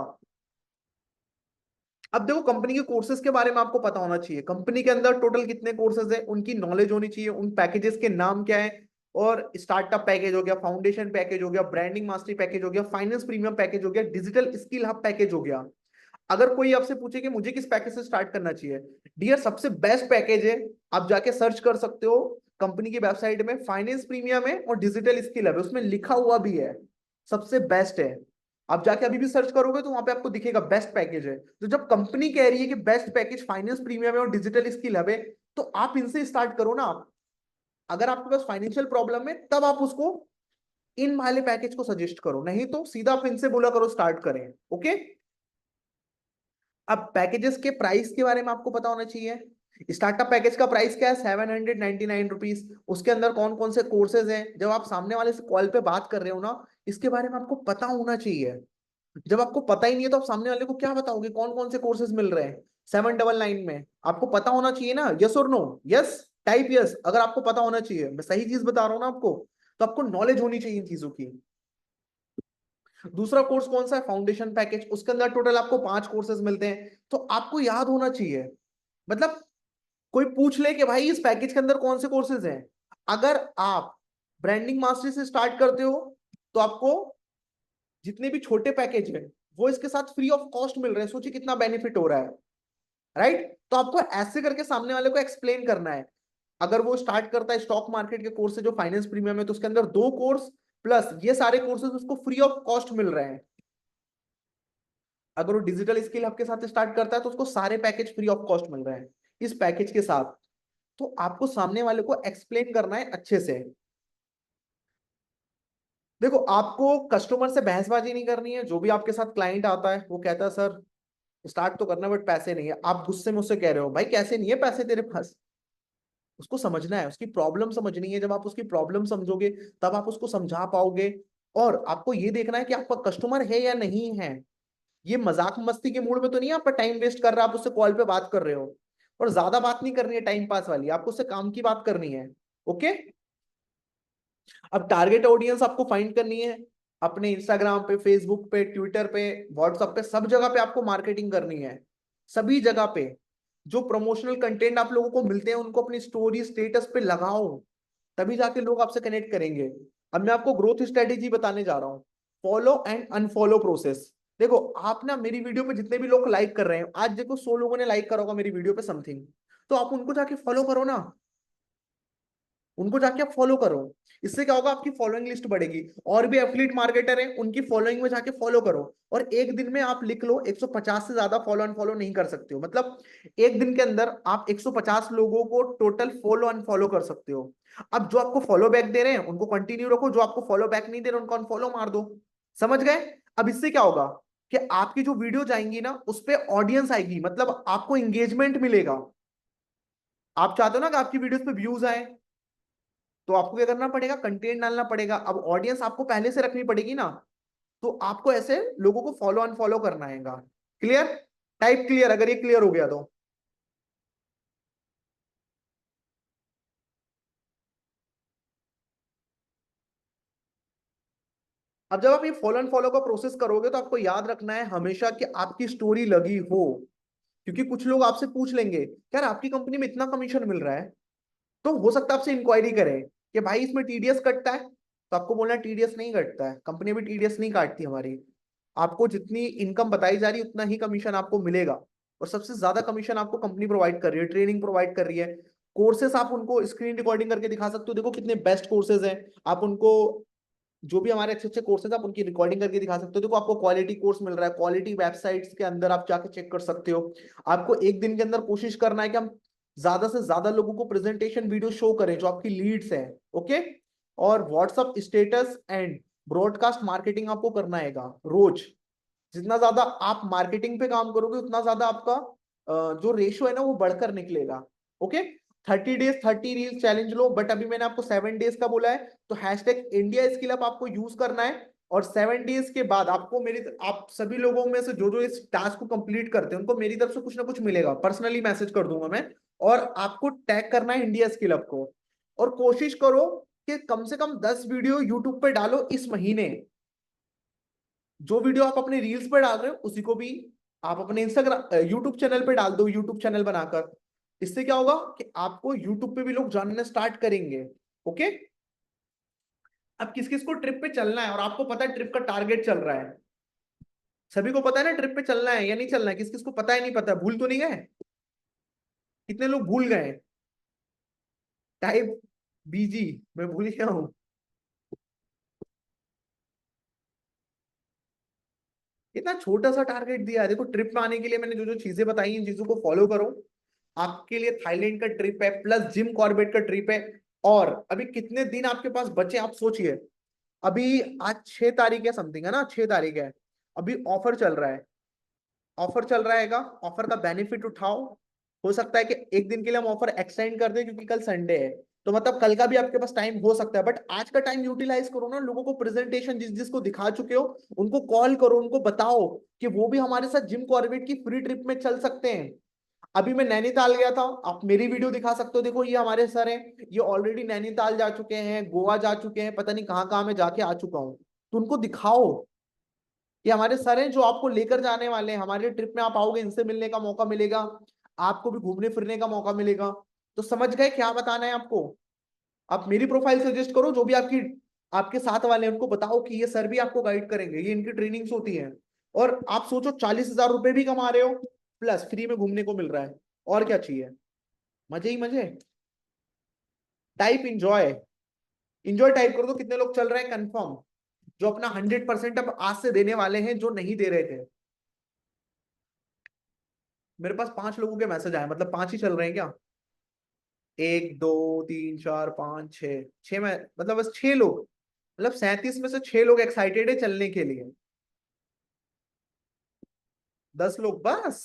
अब देखो कंपनी के कोर्सेज के बारे में आपको पता होना चाहिए, कंपनी के अंदर टोटल कितने कोर्सेज है उनकी नॉलेज होनी चाहिए, उन पैकेजेस के नाम क्या है। और स्टार्टअप पैकेज हो गया, फाउंडेशन पैकेज हो गया, ब्रांडिंग मास्टरी पैकेज हो गया, फाइनेंस प्रीमियम पैकेज हो गया, डिजिटल स्किल हब पैकेज हो गया। अगर कोई आपसे पूछे कि मुझे किस पैकेज से स्टार्ट करना चाहिए, डियर सबसे बेस्ट पैकेज है, आप जाके सर्च कर सकते हो कंपनी की वेबसाइट में, फाइनेंस प्रीमियम है और डिजिटल स्किल है, उसमें लिखा हुआ भी है सबसे बेस्ट है। आप जाके अभी भी सर्च करोगे तो वहां पे आपको दिखेगा बेस्ट पैकेज है। तो जब कंपनी कह रही है कि बेस्ट पैकेज फाइनेंस प्रीमियम है और डिजिटल स्किल है, तो आप इनसे स्टार्ट करो ना। अगर आपके पास फाइनेंशियल प्रॉब्लम है तब आप उसको इन वाले पैकेज को सजेस्ट करो, नहीं तो सीधा आप इनसे बोला करो स्टार्ट करें। ओके। अब पैकेजेस के प्राइस के बारे में आपको पता होना चाहिए। स्टार्टअप पैकेज का प्राइस क्या है, 799 रुपीज। उसके अंदर कौन कौन से कोर्सेज हैं, जब आप सामने वाले से कॉल पे बात कर रहे हो ना, इसके बारे में आपको पता होना चाहिए। जब आपको पता ही नहीं है तो आप सामने वाले को क्या बताओगे कौन कौन से कोर्सेज मिल रहे हैं 799 में? आपको पता होना चाहिए ना, यस और नो? यस, टाइप यस अगर आपको पता होना चाहिए, मैं सही चीज बता रहा हूं ना आपको। तो आपको नॉलेज होनी चाहिए इन चीजों की। दूसरा कोर्स कौन सा है, फाउंडेशन पैकेज, उसके अंदर टोटल आपको 5 कोर्सेज मिलते हैं। तो आपको याद होना चाहिए, मतलब कोई पूछ ले कि भाई इस पैकेज के अंदर कौन से कोर्सेज हैं, अगर आप ब्रांडिंग मास्टरी से स्टार्ट करते हो तो आपको जितने भी छोटे पैकेज है वो इसके साथ फ्री ऑफ कॉस्ट मिल रहे हैं। सोचिए कितना बेनिफिट हो रहा है, राइट? तो आपको ऐसे करके सामने वाले को एक्सप्लेन करना है। अगर वो स्टार्ट करता है स्टॉक मार्केट के कोर्स से जो फाइनेंस प्रीमियम है, तो उसके अंदर 2 कोर्स प्लस ये सारे कोर्सेज उसको फ्री ऑफ कॉस्ट मिल रहे हैं। अगर वो डिजिटल स्किल हब के साथ स्टार्ट करता है तो उसको सारे पैकेज फ्री ऑफ कॉस्ट मिल रहे हैं इस पैकेज के साथ। तो आपको सामने वाले को एक्सप्लेन करना है अच्छे से। देखो आपको कस्टमर से बहसबाजी नहीं करनी है। जो भी आपके साथ क्लाइंट आता है वो कहता है सर स्टार्ट तो करना बट पैसे नहीं है, आप गुस्से में उससे कह रहे हो भाई कैसे नहीं है पैसे तेरे पास, उसको समझना है, उसकी प्रॉब्लम समझनी है। जब आप उसकी प्रॉब्लम समझोगे तब आप उसको समझा पाओगे। और आपको ये देखना है कि आपका कस्टमर है या नहीं है। ये मजाक मस्ती के मूड में तो नहीं है, आपका टाइम वेस्ट कर रहा है, आप उससे कॉल पे बात कर रहे हो। और ज्यादा बात नहीं करनी है टाइम पास वाली, आपको उससे काम की बात करनी है। ओके। अब टारगेट ऑडियंस आपको फाइंड करनी है। अपने इंस्टाग्राम पे, फेसबुक पे, ट्विटर पे, व्हाट्सएप पे, सब जगह पे आपको मार्केटिंग करनी है। सभी जगह पे जो प्रमोशनल कंटेंट आप लोगों को मिलते हैं उनको अपनी स्टोरी स्टेटस पे लगाओ, तभी जाके लोग आपसे कनेक्ट करेंगे। अब मैं आपको ग्रोथ स्ट्रेटेजी बताने जा रहा हूँ, फॉलो एंड अनफॉलो प्रोसेस। देखो आप ना मेरी वीडियो पे जितने भी लोग लाइक कर रहे हैं, आज देखो 100 लोगों ने लाइक करा होगा मेरी वीडियो पे समथिंग, तो आप उनको जाके फॉलो करो ना, उनको जाके आप फॉलो करो। इससे क्या होगा, आपकी फॉलोइंग लिस्ट बढ़ेगी। और भी एफिलिएट मार्केटर हैं उनकी फॉलोइंग में जाके फॉलो करो। और एक दिन में आप लिख लो 150 से ज्यादा फॉलो अनफॉलो नहीं कर सकते हो, मतलब एक दिन के अंदर आप 150 लोगों को टोटल फॉलो अनफॉलो कर सकते हो। अब जो आपको फॉलो बैक दे रहे हैं उनको कंटिन्यू रखो, जो आपको फॉलो बैक नहीं दे रहे उनको अनफॉलो मार दो। समझ गए? अब इससे क्या होगा, कि आपकी जो वीडियो जाएंगी ना उस पे ऑडियंस आएगी, मतलब आपको इंगेजमेंट मिलेगा। आप चाहते हो ना कि आपकी वीडियोस पे व्यूज आए, तो आपको क्या करना पड़ेगा, कंटेंट डालना पड़ेगा। अब ऑडियंस आपको पहले से रखनी पड़ेगी ना, तो आपको ऐसे लोगों को फॉलो अनफॉलो करना आएगा। क्लियर? टाइप क्लियर अगर ये क्लियर हो गया तो। अब जब आप ये फॉलो एंड फॉलो का प्रोसेस करोगे तो आपको याद रखना है हमेशा कि आपकी स्टोरी लगी हो। क्योंकि कुछ लोग आपसे पूछ लेंगे यार आपकी कंपनी में इतना कमीशन मिल रहा है, तो हो सकता है आपसे इंक्वायरी करें कि भाई इसमें टीडीएस कटता है, तो आपको बोलना टीडीएस नहीं कटता है, कंपनी भी टीडीएस नहीं काटती हमारी। आपको जितनी इनकम बताई जा रही है उतना ही कमीशन आपको मिलेगा। और सबसे ज्यादा कमीशन आपको कंपनी प्रोवाइड कर रही है, ट्रेनिंग प्रोवाइड कर रही है। कोर्सेस आप उनको स्क्रीन रिकॉर्डिंग करके दिखा सकते हो, देखो कितने बेस्ट कोर्सेज हैं। आप उनको जो भी हमारे अच्छे अच्छे कोर्सेज आप उनकी रिकॉर्डिंग करके दिखा सकते हो, देखो आपको क्वालिटी कोर्स मिल रहा है, क्वालिटी वेबसाइट्स के अंदर आप जाके चेक कर सकते हो। आपको एक दिन के अंदर कोशिश करना है कि हम ज्यादा से ज्यादा लोगों को प्रेजेंटेशन वीडियो शो करें जो आपकी लीड्स हैं। ओके? और WhatsApp status and broadcast marketing आपको करना है रोज। जितना ज्यादा आप मार्केटिंग पे काम करोगे उतना ज्यादा आपका जो रेशो है ना वो बढ़कर निकलेगा। Okay? 30 days 30 reel challenge low, but अभी मैंने आपको 7 डेज का बोला है, तो हैशटैग इंडिया स्किल अप आपको यूज करना है। और 7 डेज के बाद आपको मेरी, आप सभी लोगों में से जो जो इस टास्क को कंप्लीट करते हैं उनको मेरी तरफ से कुछ ना कुछ मिलेगा, पर्सनली मैसेज कर दूंगा मैं। और आपको टैग करना है इंडिया स्किल अप को। और कोशिश करो कि कम से कम 10 वीडियो यूट्यूब पे डालो इस महीने। जो वीडियो आप अपने रील्स पे डाल रहे हो उसी को भी आप अपने इंस्टाग्राम यूट्यूब चैनल पे डाल दो, यूट्यूब चैनल बनाकर। इससे क्या होगा कि आपको यूट्यूब पे भी लोग जानना स्टार्ट करेंगे। ओके? अब किस किस को ट्रिप पे चलना है और आपको पता है ट्रिप का टारगेट चल रहा है, सभी को पता है ना ट्रिप पे चलना है या नहीं चलना है? किस किस को पता है, नहीं पता, भूल तो नहीं गए? कितने लोग भूल गए? टाइप बीजी, मैं भूल गया हूँ। इतना छोटा सा टारगेट दिया है, देखो ट्रिप में आने के लिए मैंने जो जो चीजें बताई इन चीजों को फॉलो करो। आपके लिए थाईलैंड का ट्रिप है, प्लस जिम कॉर्बेट का ट्रिप है। और अभी कितने दिन आपके पास बचे आप सोचिए। अभी आज 6 तारीख है, समथिंग है ना, 6 तारीख है। अभी ऑफर चल रहा है, ऑफर चल रहेगा, ऑफर का बेनिफिट उठाओ। हो सकता है कि एक दिन के लिए हम ऑफर एक्सटेंड कर दें क्योंकि कल संडे है, तो मतलब कल का भी आपके पास टाइम हो सकता है, बट आज का टाइम यूटिलाइज करो ना। लोगों को प्रेजेंटेशन जिस जिसको दिखा चुके हो उनको कॉल करो, उनको बताओ कि वो भी हमारे साथ जिम कॉर्बेट की फ्री ट्रिप में चल सकते हैं। अभी मैं नैनीताल गया था, आप मेरी वीडियो दिखा सकते हो, देखो ये हमारे सर हैं, ये ऑलरेडी नैनीताल जा चुके हैं, गोवा जा चुके हैं, पता नहीं कहाँ कहाँ मैं जाके आ चुका हूँ। तो उनको दिखाओ, ये हमारे सर हैं जो आपको लेकर जाने वाले हैं, हमारे ट्रिप में आप आओगे, इनसे मिलने का मौका मिलेगा, आपको भी घूमने फिरने का मौका मिलेगा। तो समझ गए क्या बताना है आपको? आप मेरी प्रोफाइल सजेस्ट करो, जो भी आपकी आपके साथ वाले हैं उनको बताओ कि ये सर भी आपको गाइड करेंगे, ये इनकी ट्रेनिंग्स होती हैं। और आप सोचो 40,000 रुपए भी कमा रहे हो, प्लस फ्री में घूमने को मिल रहा है, और क्या चाहिए? मजे ही मजे। टाइप इंजॉय, इंजॉय टाइप कर दो, कितने लोग चल रहे हैं कंफर्म, जो अपना 100% अब आज से देने वाले हैं जो नहीं दे रहे थे। मेरे पास 5 लोगों के मैसेज आए, मतलब 5 ही चल रहे हैं क्या? 1 2 3 4 5 6, 6 में मतलब बस 6 लोग, मतलब 37 में से 6 लोग एक्साइटेड है चलने के लिए। 10 लोग बस।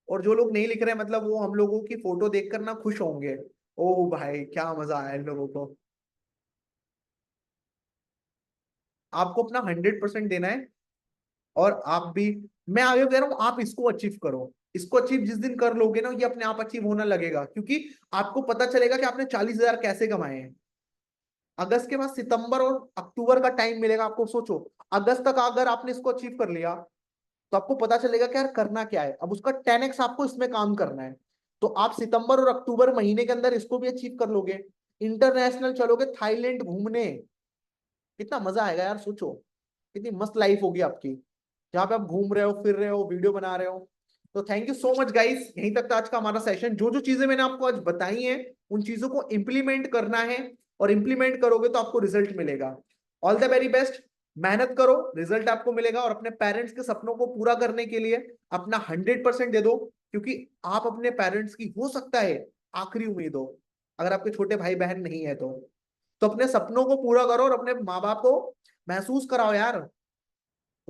और जो लोग नहीं लिख रहे मतलब वो हम लोगों की फोटो देखकर ना खुश होंगे, ओ भाई क्या मजा आया इन लोगों को। आपको अपना 100% देना है। और आप भी, मैं आगे कह रहा हूँ आप इसको अचीव करो। इसको अचीव जिस दिन कर लोगे ना, ये अपने आप अचीव होना लगेगा, क्योंकि आपको पता चलेगा कि आपने 40,000 कैसे कमाए हैं। अगस्त के बाद सितंबर और अक्टूबर का टाइम मिलेगा आपको, सोचो। अगस्त तक अगर आपने इसको अचीव कर लिया तो आपको पता चलेगा कि यार करना क्या है, अब उसका 10x आपको इसमें काम करना है। तो आप सितंबर और अक्टूबर महीने के अंदर इसको भी अचीव कर लोगे, इंटरनेशनल चलोगे थाईलैंड घूमने, कितना मजा आएगा यार, सोचो कितनी मस्त लाइफ होगी आपकी, जहाँ पे आप घूम रहे हो, फिर रहे हो, वीडियो बना रहे हो। तो thank you so much guys, यहीं तक था आज का हमारा सेशन। जो जो चीजें मैंने आपको आज बताई हैं उन चीजों को इंप्लीमेंट करना है, और इंप्लीमेंट करोगे तो आपको रिजल्ट मिलेगा। ऑल द वेरी बेस्ट, मेहनत करो, रिजल्ट आपको मिलेगा। और अपने पेरेंट्स के सपनों को पूरा करने के लिए अपना 100% दे दो, क्योंकि आप अपने पेरेंट्स की हो सकता है आखिरी उम्मीद हो, अगर आपके छोटे भाई बहन नहीं है तो अपने सपनों को पूरा करो और अपने माँ बाप को महसूस कराओ यार,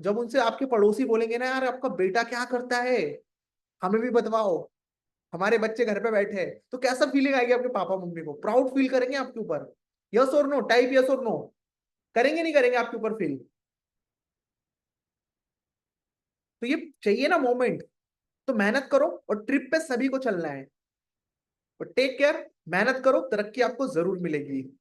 जब उनसे आपके पड़ोसी बोलेंगे ना, यार आपका बेटा क्या करता है, हमें भी बतवाओ, हमारे बच्चे घर पे बैठे हैं, तो कैसा फीलिंग आएगी आपके पापा मम्मी को? प्राउड फील करेंगे आपके ऊपर? यस और नो, टाइप यस और नो, करेंगे नहीं करेंगे आपके ऊपर फील? तो ये चाहिए ना मोमेंट। तो मेहनत करो, और ट्रिप पे सभी को चलना है। और टेक केयर, मेहनत करो, तरक्की आपको जरूर मिलेगी।